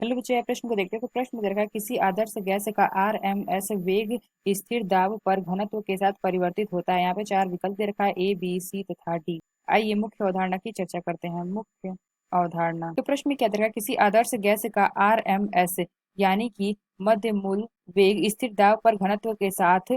चलो बच्चों यह प्रश्न को देखते हैं। तो प्रश्न में दे रखा है किसी आदर्श गैस का आरएमएस वेग स्थिर दाब पर घनत्व के साथ परिवर्तित होता है। यहाँ पे चार विकल्प दे रखा है ए बी सी तथा डी। आइए मुख्य अवधारणा की चर्चा करते हैं। मुख्य अवधारणा तो प्रश्न में क्या दे रखा है किसी आदर्श गैस का आरएमएस यानी कि मध्य मूल वेग स्थिर दाब पर घनत्व के साथ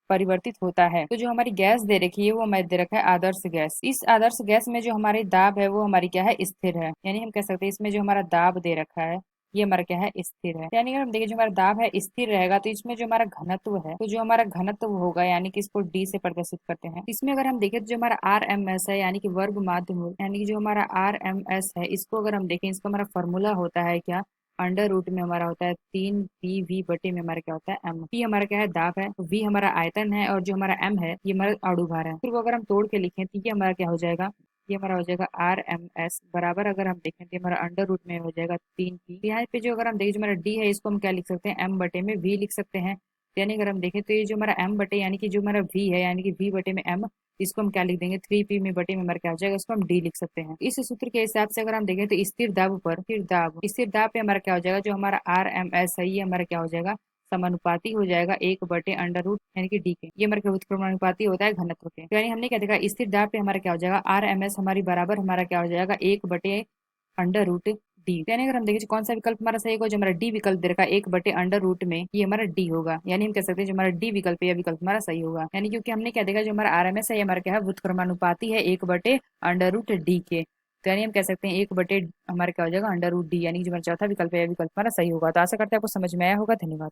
परिवर्तित होता है। तो जो हमारी गैस दे रखी है वो हमें दे रखा है आदर्श गैस। इस आदर्श गैस में जो हमारी दाब है वो हमारी क्या है, स्थिर है। यानी हम कह सकते हैं इसमें जो हमारा दाब दे रखा है ये हमारा क्या है, स्थिर है। यानी अगर हम देखें जो हमारा दाब है स्थिर रहेगा तो इसमें जो हमारा घनत्व है तो जो हमारा घनत्व होगा यानी कि इसको डी से प्रदर्शित करते हैं। इसमें अगर हम देखें तो जो हमारा आर एम एस है यानी कि वर्ग माध्य मूल, यानी कि जो हमारा आर एम एस है इसको अगर हम देखें इसका हमारा फॉर्मूला होता है क्या, अंडर रूट में हमारा होता है 3 पी वी बटे में हमारा क्या होता है एम। पी हमारा क्या है, दाब है। वी हमारा आयतन है और जो हमारा एम है ये हमारा अणु भार है। फिर वो अगर हम तोड़ के लिखें तो ये हमारा क्या हो जाएगा, ये हमारा हो जाएगा आर एम एस बराबर, अगर हम देखें तो हमारा अंडर रूट में हो जाएगा 3 पी। यहाँ पे जो अगर हम देखें जो हमारा डी है इसको हम क्या लिख सकते हैं, एम बटे में वी लिख सकते हैं। यानी अगर हम देखें तो ये जो हमारा एम बटे यानी कि जो हमारा वी है यानी कि वी बटे में एम, इसको हम क्या लिख देंगे 3 पी में बटे में हमारा क्या हो जाएगा, इसको हम डी लिख सकते हैं। इस सूत्र के हिसाब से अगर हम देखें तो स्थिर दाब पे हमारा क्या हो जाएगा, जो हमारा आर एम एस है ये हमारा क्या हो जाएगा, समानुपाती हो जाएगा 1/अंडर रूट यानी कि डी के। ये हमारा व्युत्क्रमानुपाती होता है घनत्व के। तो यानी हमने क्या देखा, स्थिर दाब पे हमारा क्या हो जाएगा आर एम एस हमारी बराबर हमारा क्या हो जाएगा 1/अंडर रूट डी। यानी अगर हम देखें कौन सा विकल्प हमारा सही होगा, जो हमारा डी विकल्प दे रखा है 1/अंडर रूट में, ये हमारा डी होगा। यानी हम कह सकते हैं जो हमारा डी विकल्प है यह विकल्प हमारा सही होगा। यानी क्योंकि हमने क्या देखा जो हमारा आरएमएस है ये हमारा क्या है, व्युत्क्रमानुपाती है 1/अंडर रूट डी के। तो यानी हम कह सकते हैं 1 बटे हमारा क्या हो जाएगा अंडर रूट डी, यानी कि जो हमारा चौथा विकल्प है यह विकल्प हमारा सही होगा। तो आशा करते हैं आपको समझ में आया होगा। धन्यवाद।